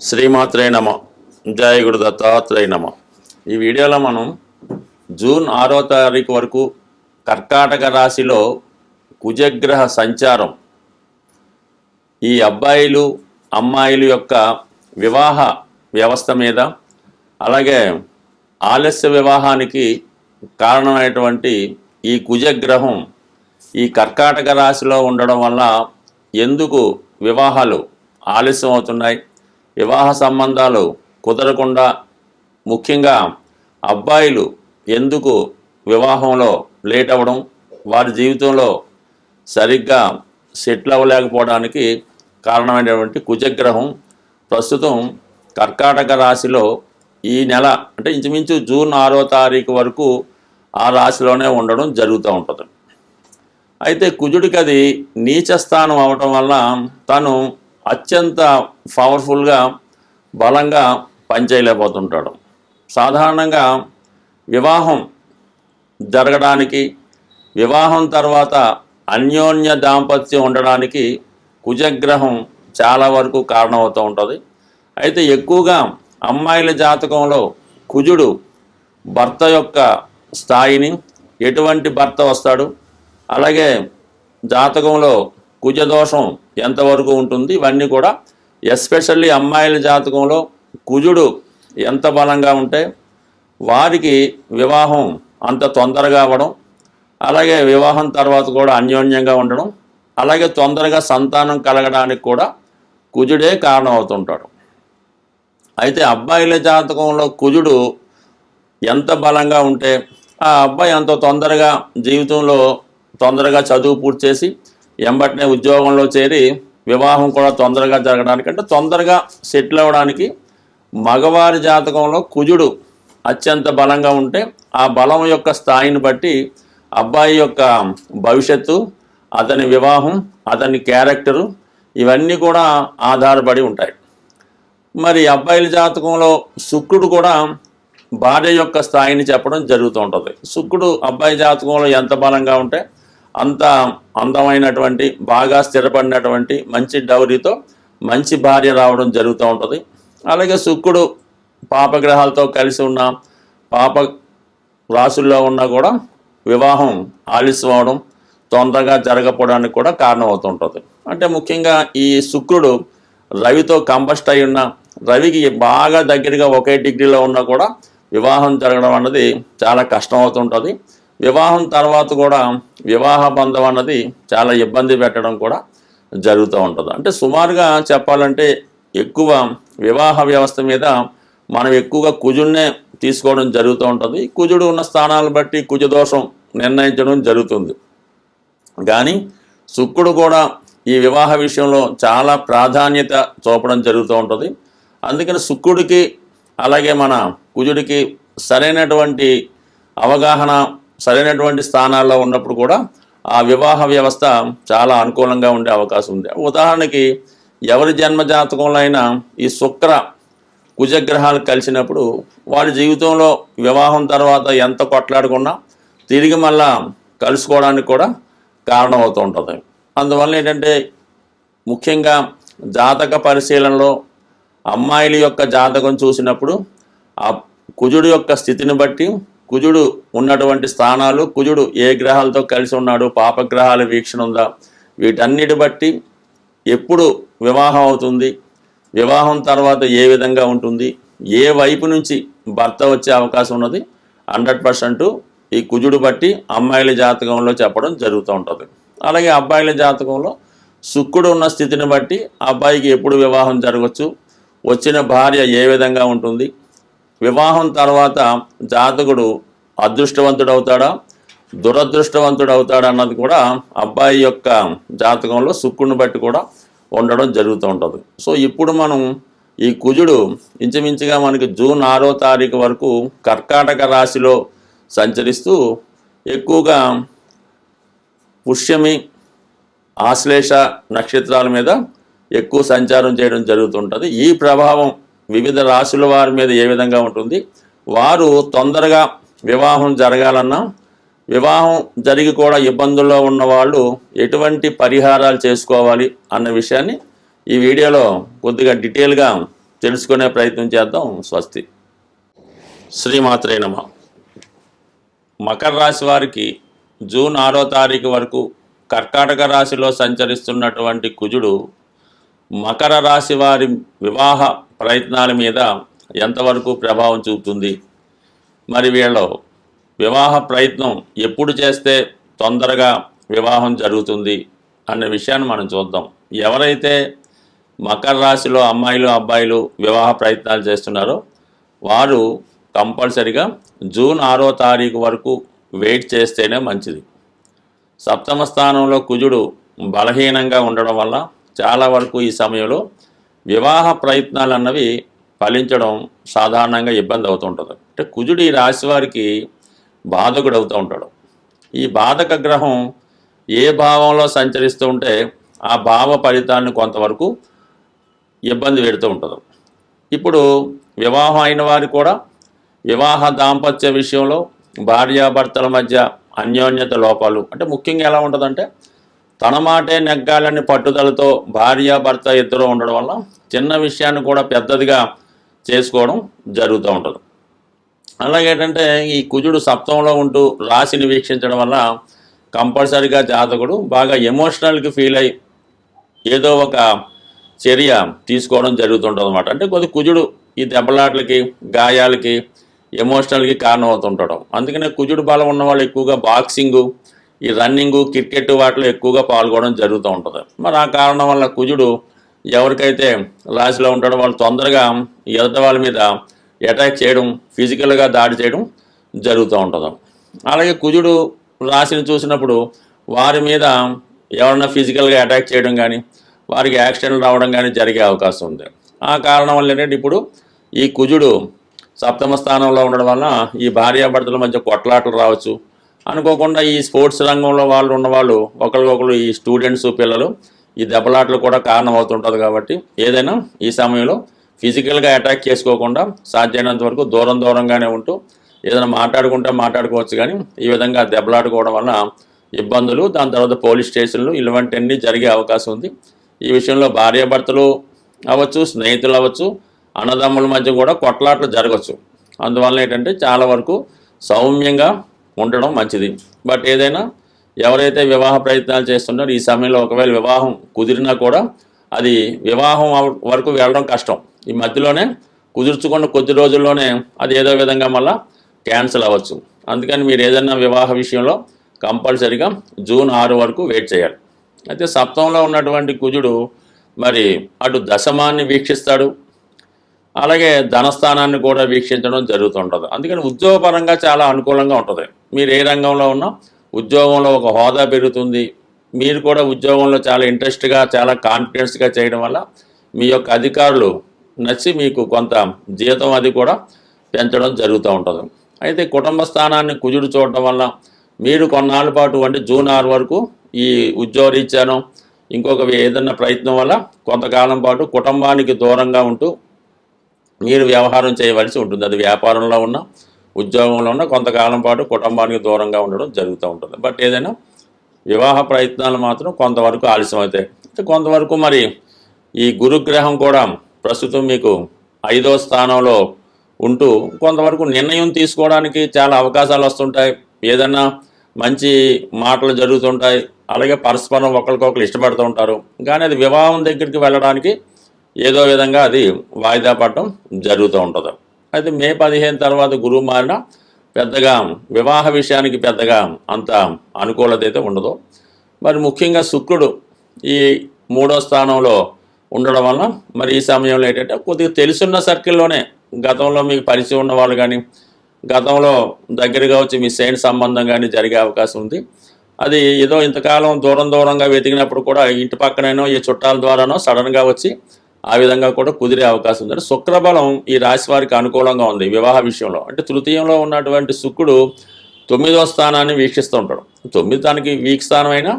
శ్రీమాత్రే నమ. జయ గురు దత్తాత్రేయ నమ. ఈ వీడియోలో మనం జూన్ 6వ తారీఖు వరకు కర్కాటక రాశిలో కుజగ్రహ సంచారం, ఈ అబ్బాయిలు అమ్మాయిల యొక్క వివాహ వ్యవస్థ మీద, అలాగే ఆలస్య వివాహానికి కారణమైనటువంటి ఈ కుజగ్రహం ఈ కర్కాటక రాశిలో ఉండడం వల్ల ఎందుకు వివాహాలు ఆలస్యం అవుతున్నాయి, వివాహ సంబంధాలు కుదరకుండా, ముఖ్యంగా అబ్బాయిలు ఎందుకు వివాహంలో లేట్ అవ్వడం, వారి జీవితంలో సరిగ్గా సెటిల్ అవ్వలేకపోవడానికి కారణమైనటువంటి కుజగ్రహం ప్రస్తుతం కర్కాటక రాశిలో ఈ నెల అంటే ఇంచుమించు జూన్ 6వ తారీఖు వరకు ఆ రాశిలోనే ఉండడం జరుగుతూ ఉంటుంది. అయితే కుజుడికి అది నీచ స్థానం అవటం వల్ల తను అత్యంత పవర్ఫుల్గా బలంగా పనిచేయలేకపోతుంటాడు. సాధారణంగా వివాహం జరగడానికి, వివాహం తర్వాత అన్యోన్య దాంపత్యం ఉండడానికి కుజగ్రహం చాలా వరకు కారణమవుతూ ఉంటుంది. అయితే ఎక్కువగా అమ్మాయిల జాతకంలో కుజుడు భర్త యొక్క స్థాయిని, ఎటువంటి భర్త వస్తాడు, అలాగే జాతకంలో కుజదోషం ఎంతవరకు ఉంటుంది, ఇవన్నీ కూడా ఎస్పెషల్లీ అమ్మాయిల జాతకంలో కుజుడు ఎంత బలంగా ఉంటే వారికి వివాహం అంత తొందరగా అవ్వడం, అలాగే వివాహం తర్వాత కూడా అన్యోన్యంగా ఉండడం, అలాగే తొందరగా సంతానం కలగడానికి కూడా కుజుడే కారణం అవుతుంటాడు. అయితే అబ్బాయిల జాతకంలో కుజుడు ఎంత బలంగా ఉంటే ఆ అబ్బాయి అంత తొందరగా జీవితంలో తొందరగా చదువు పూర్తి చేసి ఎంబటినే ఉద్యోగంలో చేరి వివాహం కూడా తొందరగా జరగడానికి, అంటే తొందరగా సెటిల్ అవ్వడానికి మగవారి జాతకంలో కుజుడు అత్యంత బలంగా ఉంటే ఆ బలం యొక్క స్థాయిని బట్టి అబ్బాయి యొక్క భవిష్యత్తు, అతని వివాహం, అతని క్యారెక్టరు ఇవన్నీ కూడా ఆధారపడి ఉంటాయి. మరి అబ్బాయిల జాతకంలో శుక్రుడు కూడా భార్య యొక్క స్థాయిని చెప్పడం జరుగుతూ ఉంటుంది. శుక్రుడు అబ్బాయి జాతకంలో ఎంత బలంగా ఉంటే అంత అందమైనటువంటి, బాగా స్థిరపడినటువంటి మంచి డౌరీతో మంచి భార్య రావడం జరుగుతూ ఉంటుంది. అలాగే శుక్రుడు పాపగ్రహాలతో కలిసి ఉన్న, పాప రాశుల్లో ఉన్నా కూడా వివాహం ఆలస్యం అవడం, తొందరగా జరగకపోవడానికి కూడా కారణం అవుతుంటుంది. అంటే ముఖ్యంగా ఈ శుక్రుడు రవితో కంబస్ట్ అయి ఉన్న, రవికి బాగా దగ్గరగా ఒకే డిగ్రీలో ఉన్నా కూడా వివాహం జరగడం అన్నది చాలా కష్టం అవుతుంటుంది. వివాహం తర్వాత కూడా వివాహ బంధం అన్నది చాలా ఇబ్బంది పెట్టడం కూడా జరుగుతూ ఉంటుంది. అంటే సుమారుగా చెప్పాలంటే ఎక్కువ వివాహ వ్యవస్థ మీద మనం ఎక్కువగా కుజుడినే తీసుకోవడం జరుగుతూ ఉంటుంది. కుజుడు ఉన్న స్థానాలను బట్టి కుజదోషం నిర్ణయించడం జరుగుతుంది. కానీ శుక్రుడు కూడా ఈ వివాహ విషయంలో చాలా ప్రాధాన్యత చూపడం జరుగుతూ ఉంటుంది. అందుకని శుక్రుడికి అలాగే మన కుజుడికి సరైనటువంటి అవగాహన, సరైనటువంటి స్థానాల్లో ఉన్నప్పుడు కూడా ఆ వివాహ వ్యవస్థ చాలా అనుకూలంగా ఉండే అవకాశం ఉంది. ఉదాహరణకి ఎవరి జన్మజాతకంలో అయినా ఈ శుక్ర కుజగ్రహాలు కలిసినప్పుడు వారి జీవితంలో వివాహం తర్వాత ఎంత కొట్లాడుకున్నా తిరిగి మళ్ళా కలుసుకోవడానికి కూడా కారణం అవుతూ ఉంటుంది. అందువల్ల ఏంటంటే ముఖ్యంగా జాతక పరిశీలనలో అమ్మాయిల యొక్క జాతకం చూసినప్పుడు ఆ కుజుడు యొక్క స్థితిని బట్టి, కుజుడు ఉన్నటువంటి స్థానాలు, కుజుడు ఏ గ్రహాలతో కలిసి ఉన్నాడు, పాపగ్రహాల వీక్షణ ఉందా, వీటన్నిటి బట్టి ఎప్పుడు వివాహం అవుతుంది, వివాహం తర్వాత ఏ విధంగా ఉంటుంది, ఏ వైపు నుంచి భర్త వచ్చే అవకాశం ఉన్నది 100% ఈ కుజుడు బట్టి అమ్మాయిల జాతకంలో చెప్పడం జరుగుతూ ఉంటుంది. అలాగే అబ్బాయిల జాతకంలో శుక్రుడు ఉన్న స్థితిని బట్టి అబ్బాయికి ఎప్పుడు వివాహం జరగవచ్చు, వచ్చిన భార్య ఏ విధంగా ఉంటుంది, వివాహం తర్వాత జాతకుడు అదృష్టవంతుడు అవుతాడా, దురదృష్టవంతుడు అవుతాడా అన్నది కూడా అబ్బాయి యొక్క జాతకంలో శుక్రుడిని బట్టి కూడా ఉండడం జరుగుతూ ఉంటుంది. సో ఇప్పుడు మనం ఈ కుజుడు ఇంచుమించుగా మనకి జూన్ 6వ తారీఖు వరకు కర్కాటక రాశిలో సంచరిస్తూ ఎక్కువగా పుష్యమి, ఆశ్లేష నక్షత్రాల మీద ఎక్కువ సంచారం చేయడం జరుగుతుంటుంది. ఈ ప్రభావం వివిధ రాశుల వారి మీద ఏ విధంగా ఉంటుంది, వారు తొందరగా వివాహం జరగాలన్నా, వివాహం జరిగి కూడా ఇబ్బందుల్లో ఉన్న వాళ్ళు ఎటువంటి పరిహారాలు చేసుకోవాలి అన్న విషయాన్ని ఈ వీడియోలో కొద్దిగా డీటెయిల్గా తెలుసుకునే ప్రయత్నం చేద్దాం. స్వస్తి. శ్రీమాత్రే నమః. మకర రాశి వారికి జూన్ 6వ తారీఖు వరకు కర్కాటక రాశిలో సంచరిస్తున్నటువంటి కుజుడు మకర రాశి వారి వివాహ ప్రయత్నాల మీద ఎంతవరకు ప్రభావం చూపుతుంది, మరి వీళ్ళ వివాహ ప్రయత్నం ఎప్పుడు చేస్తే తొందరగా వివాహం జరుగుతుంది అనే విషయాన్ని మనం చూద్దాం. ఎవరైతే మకర రాశిలో అమ్మాయిలు అబ్బాయిలు వివాహ ప్రయత్నాలు చేస్తున్నారో వారు కంపల్సరిగా జూన్ 6వ తారీఖు వరకు వెయిట్ చేస్తేనే మంచిది. సప్తమ స్థానంలో కుజుడు బలహీనంగా ఉండడం వల్ల చాలా వరకు ఈ సమయంలో వివాహ ప్రయత్నాలు అన్నవి ఫలించడం సాధారణంగా ఇబ్బంది అవుతుంటుంది. అంటే కుజుడు ఈ రాశి వారికి బాధకుడు అవుతూ ఉంటాడు. ఈ బాధక గ్రహం ఏ భావంలో సంచరిస్తూ ఉంటే ఆ భావ ఫలితాన్ని కొంతవరకు ఇబ్బంది పెడుతూ ఉంటుంది. ఇప్పుడు వివాహం అయిన వారు కూడా వివాహ దాంపత్య విషయంలో భార్యాభర్తల మధ్య అన్యోన్యత లోపాలు, అంటే ముఖ్యంగా ఎలా ఉంటుందంటే తన మాటే నెగ్గాలని పట్టుదలతో భార్యాభర్త ఇద్దరు ఉండడం వల్ల చిన్న విషయాన్ని కూడా పెద్దదిగా చేసుకోవడం జరుగుతూ ఉంటుంది. అలాగేంటంటే ఈ కుజుడు సప్తంలో ఉంటూ రాశిని వీక్షించడం వల్ల కంపల్సరీగా జాతకుడు బాగా ఎమోషనల్కి ఫీల్ అయ్యి ఏదో ఒక చర్య తీసుకోవడం జరుగుతుంటుంది అన్నమాట. అంటే కొద్ది కుజుడు ఈ దెబ్బలాట్లకి గాయాలకి ఎమోషనల్కి కారణం అవుతుంటాడు. అందుకనే కుజుడు బలం ఉన్న వాళ్ళు ఎక్కువగా బాక్సింగు, ఈ రన్నింగు, క్రికెట్ వాటిలో ఎక్కువగా పాల్గొనడం జరుగుతూ ఉంటుంది. మరి ఆ కారణం వల్ల కుజుడు ఎవరికైతే రాశిలో ఉంటాడో వాళ్ళు తొందరగా ఎదుటి వాళ్ళ మీద అటాక్ చేయడం, ఫిజికల్గా దాడి చేయడం జరుగుతూ ఉంటుంది. అలాగే కుజుడు రాశిని చూసినప్పుడు వారి మీద ఎవరన్నా ఫిజికల్గా అటాక్ చేయడం కానీ వారికి యాక్సిడెంట్లు రావడం కానీ జరిగే అవకాశం ఉంది. ఆ కారణం వల్ల ఏంటంటే ఇప్పుడు ఈ కుజుడు సప్తమ స్థానంలో ఉండడం వల్ల ఈ భార్యాభర్తల మధ్య కొట్లాటలు రావచ్చు. అనుకోకుండా ఈ స్పోర్ట్స్ రంగంలో వాళ్ళు ఉన్నవాళ్ళు ఒకరికొకరు ఈ స్టూడెంట్స్ పిల్లలు ఈ దెబ్బలాటలు కూడా కారణం అవుతుంటుంది. కాబట్టి ఏదైనా ఈ సమయంలో ఫిజికల్గా అటాక్ చేసుకోకుండా సాధ్యమైనంత వరకు దూరంగానే ఉంటూ ఏదైనా మాట్లాడుకోవచ్చు. కానీ ఈ విధంగా దెబ్బలాడుకోవడం వల్ల ఇబ్బందులు, దాని తర్వాత పోలీస్ స్టేషన్లు ఇలాంటివన్నీ జరిగే అవకాశం ఉంది. ఈ విషయంలో భార్యాభర్తలు అవ్వచ్చు, స్నేహితులు అవ్వచ్చు, అన్నదమ్ముల మధ్య కూడా కొట్లాట్లు జరగవచ్చు. అందువల్ల ఏంటంటే చాలా వరకు సౌమ్యంగా ఉండడం మంచిది. బట్ ఏదైనా ఎవరైతే వివాహ ప్రయత్నాలు చేస్తున్నారో ఈ సమయంలో ఒకవేళ వివాహం కుదిరినా కూడా అది వివాహం వరకు వెళ్ళడం కష్టం. ఈ మధ్యలోనే కుదుర్చుకున్న కొద్ది రోజుల్లోనే అది ఏదో విధంగా మళ్ళీ క్యాన్సిల్ అవ్వచ్చు. అందుకని మీరు ఏదైనా వివాహ విషయంలో కంపల్సరీగా జూన్ 6 వరకు వెయిట్ చేయాలి. అయితే సప్తంలో ఉన్నటువంటి కుజుడు మరి అటు దశమాన్ని వీక్షిస్తాడు, అలాగే ధనస్థానాన్ని కూడా వీక్షించడం జరుగుతుంటుంది. అందుకని ఉద్యోగపరంగా చాలా అనుకూలంగా ఉంటుంది. మీరు ఏ రంగంలో ఉన్నా ఉద్యోగంలో ఒక హోదా పెరుగుతుంది. మీరు కూడా ఉద్యోగంలో చాలా ఇంట్రెస్ట్గా చాలా కాన్ఫిడెన్స్గా చేయడం వల్ల మీ యొక్క అధికారులు నచ్చి మీకు కొంత జీతం అది కూడా పెంచడం జరుగుతూ ఉంటుంది. అయితే కుటుంబ స్థానాన్ని కుజుడు చూడటం వల్ల మీరు కొన్నాళ్ళ పాటు అంటే జూన్ 6 వరకు ఈ ఉద్యోగరీత్యానో ఇంకొక ఏదన్నా ప్రయత్నం వల్ల కొంతకాలం పాటు కుటుంబానికి దూరంగా ఉంటూ మీరు వ్యవహారం చేయవలసి ఉంటుంది. అది వ్యాపారంలో ఉన్న ఉద్యోగంలో ఉన్న కొంతకాలం పాటు కుటుంబానికి దూరంగా ఉండడం జరుగుతూ ఉంటుంది. బట్ ఏదైనా వివాహ ప్రయత్నాలు మాత్రం కొంతవరకు ఆలస్యం అవుతాయి. కొంతవరకు మరి ఈ గురుగ్రహం కూడా ప్రస్తుతం మీకు 5వ స్థానంలో ఉంటూ కొంతవరకు నిర్ణయం తీసుకోవడానికి చాలా అవకాశాలు వస్తుంటాయి. ఏదన్నా మంచి మాటలు జరుగుతుంటాయి. అలాగే పరస్పరం ఒకరికొకరు ఇష్టపడుతూ ఉంటారు. కానీ అది వివాహం దగ్గరికి వెళ్ళడానికి ఏదో విధంగా అది వాయిదా పడటం జరుగుతూ ఉంటుంది. అయితే మే 15 తర్వాత గురువు మారిన పెద్దగా వివాహ విషయానికి పెద్దగా అంత అనుకూలత అయితే ఉండదు. మరి ముఖ్యంగా శుక్రుడు ఈ 3వ స్థానంలో ఉండడం వల్ల మరి ఈ సమయంలో ఏంటంటే కొద్దిగా తెలుసున్న సర్కిల్లోనే గతంలో మీకు పరిచయం ఉన్న వాళ్ళు కానీ గతంలో దగ్గరగా వచ్చి మీ సైన్ సంబంధం కానీ జరిగే అవకాశం ఉంది. అది ఏదో ఇంతకాలం దూరంగా వెతికినప్పుడు కూడా ఇంటి పక్కనైనా ఈ చుట్టాల ద్వారానో సడన్గా వచ్చి ఆ విధంగా కూడా కుదిరే అవకాశం ఉంది. శుక్రబలం ఈ రాశి వారికి అనుకూలంగా ఉంది వివాహ విషయంలో. అంటే తృతీయంలో ఉన్నటువంటి శుక్రుడు 9వ స్థానాన్ని వీక్షిస్తూ ఉంటాడు. 9 దానికి వీక్ స్థానం అయినా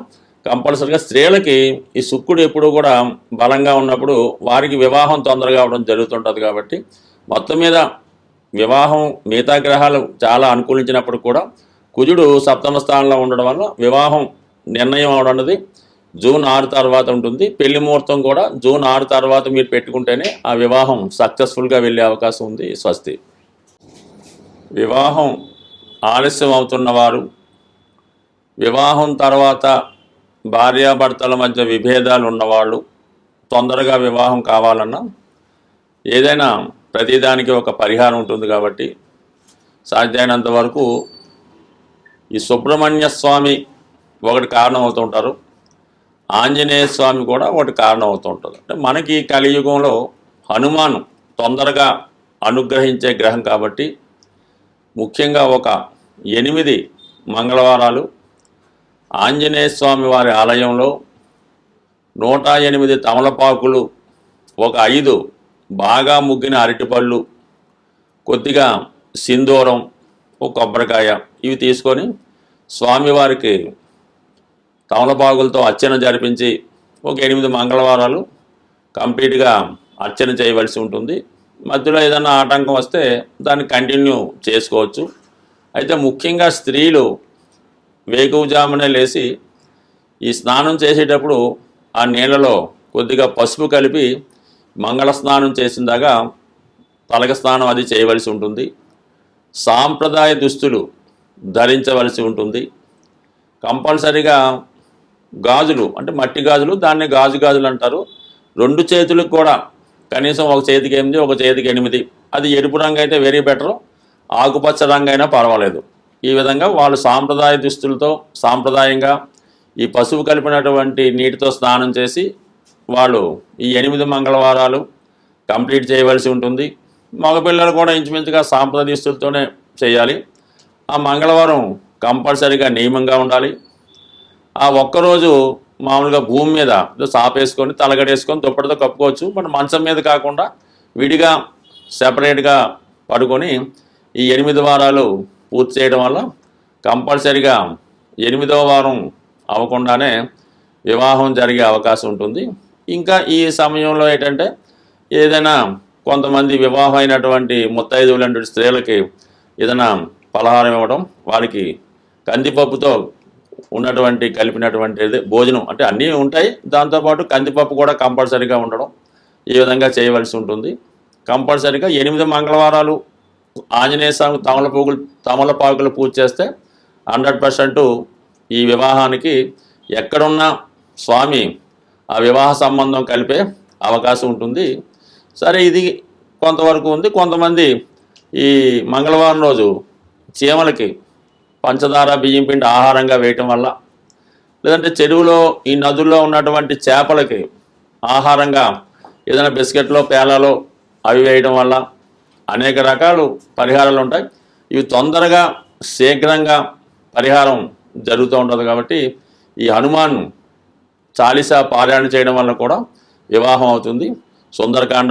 కంపల్సరీగా స్త్రీలకి ఈ శుక్రుడు ఎప్పుడు కూడా బలంగా ఉన్నప్పుడు వారికి వివాహం తొందరగా అవడం జరుగుతుంటుంది. కాబట్టి మొత్తం మీద వివాహం మిగతా గ్రహాలు చాలా అనుకూలించినప్పుడు కూడా కుజుడు సప్తమ స్థానంలో ఉండడం వల్ల వివాహం నిర్ణయం అవడం అనేది జూన్ 6 తర్వాత ఉంటుంది. పెళ్లి ముహూర్తం కూడా జూన్ 6 తర్వాత మీరు పెట్టుకుంటేనే ఆ వివాహం సక్సెస్ఫుల్గా వెళ్ళే అవకాశం ఉంది. స్వస్తి. వివాహం ఆలస్యం అవుతున్నవారు, వివాహం తర్వాత భార్యాభర్తల మధ్య విభేదాలు ఉన్నవాళ్ళు, తొందరగా వివాహం కావాలన్నా ఏదైనా ప్రతిదానికి ఒక పరిహారం ఉంటుంది కాబట్టి సాధ్యమైనంత వరకు ఈ సుబ్రహ్మణ్య స్వామి ఒకటి కారణం అవుతుంటారు, ఆంజనేయ స్వామి కూడా ఒకటి కారణం అవుతూ ఉంటుంది. అంటే మనకి కలియుగంలో హనుమాన్ తొందరగా అనుగ్రహించే గ్రహం కాబట్టి ముఖ్యంగా ఒక 8 మంగళవారాలు ఆంజనేయ స్వామి వారి ఆలయంలో 108 తమలపాకులు, ఒక 5 బాగా ముగ్గిన అరటిపళ్ళు, కొద్దిగా సింధూరం, ఒక కొబ్బరికాయ ఇవి తీసుకొని స్వామివారికి తమలపాకులతో అర్చన జరిపించి ఒక 8 మంగళవారాలు కంప్లీట్గా అర్చన చేయవలసి ఉంటుంది. మధ్యలో ఏదైనా ఆటంకం వస్తే దాన్ని కంటిన్యూ చేసుకోవచ్చు. అయితే ముఖ్యంగా స్త్రీలు వేకువజామునే లేచి ఈ స్నానం చేసేటప్పుడు ఆ నీళ్ళలో కొద్దిగా పసుపు కలిపి మంగళ స్నానం చేసిందాగా తలక స్నానం అది చేయవలసి ఉంటుంది. సాంప్రదాయ దుస్తులు ధరించవలసి ఉంటుంది. కంపల్సరిగా గాజులు, అంటే మట్టి గాజులు, దాన్ని గాజులు అంటారు. 2 చేతులకు కూడా కనీసం ఒక చేతికి 8, ఒక చేతికి 8, అది ఎరుపు రంగు అయితే వెరీ బెటర్, ఆకుపచ్చ రంగు అయినా పర్వాలేదు. ఈ విధంగా వాళ్ళు సాంప్రదాయ దుస్తులతో సాంప్రదాయంగా ఈ పసుపు కలిపినటువంటి నీటితో స్నానం చేసి వాళ్ళు ఈ 8 మంగళవారాలు కంప్లీట్ చేయవలసి ఉంటుంది. మగపిల్లలు కూడా ఇంచుమించుగా సాంప్రదాయ దుస్తులతోనే చేయాలి. ఆ మంగళవారం కంపల్సరీగా నియమంగా ఉండాలి. ఆ ఒక్కరోజు మామూలుగా భూమి మీద సాపేసుకొని తలగడేసుకొని దుప్పటితో కప్పుకోవచ్చు. బట్ మంచం మీద కాకుండా విడిగా సెపరేట్గా పడుకొని ఈ 8 వారాలు పూర్తి చేయడం వల్ల కంపల్సరీగా 8వ వారం అవ్వకుండానే వివాహం జరిగే అవకాశం ఉంటుంది. ఇంకా ఈ సమయంలో ఏంటంటే ఏదైనా కొంతమంది వివాహం అయినటువంటి ముత్తైదువులు లాంటి స్త్రీలకి ఏదైనా పలహారం ఇవ్వడం, వారికి కందిపప్పుతో ఉన్నటువంటి కలిపినటువంటి భోజనం, అంటే అన్నీ ఉంటాయి, దాంతోపాటు కందిపప్పు కూడా కంపల్సరీగా ఉండడం, ఈ విధంగా చేయవలసి ఉంటుంది. కంపల్సరీగా 8 మంగళవారాలు ఆంజనేయ స్వామి తమలపాకులు పూజ చేస్తే 100% ఈ వివాహానికి ఎక్కడున్నా స్వామి ఆ వివాహ సంబంధం కలిపే అవకాశం ఉంటుంది. సరే, ఇది కొంతవరకు ఉంది. కొంతమంది ఈ మంగళవారం రోజు చీమలకి పంచదార బియ్యం పిండి ఆహారంగా వేయటం వల్ల, లేదంటే చెరువులో ఈ నదుల్లో ఉన్నటువంటి చేపలకి ఆహారంగా ఏదైనా బిస్కెట్లో పేలాలో అవి వేయడం వల్ల అనేక రకాలు పరిహారాలు ఉంటాయి. ఇవి తొందరగా శీఘ్రంగా పరిహారం జరుగుతూ ఉంటుంది. కాబట్టి ఈ హనుమాన్ చాలీసా పారాయణ చేయడం వల్ల కూడా వివాహం అవుతుంది. సుందరకాండ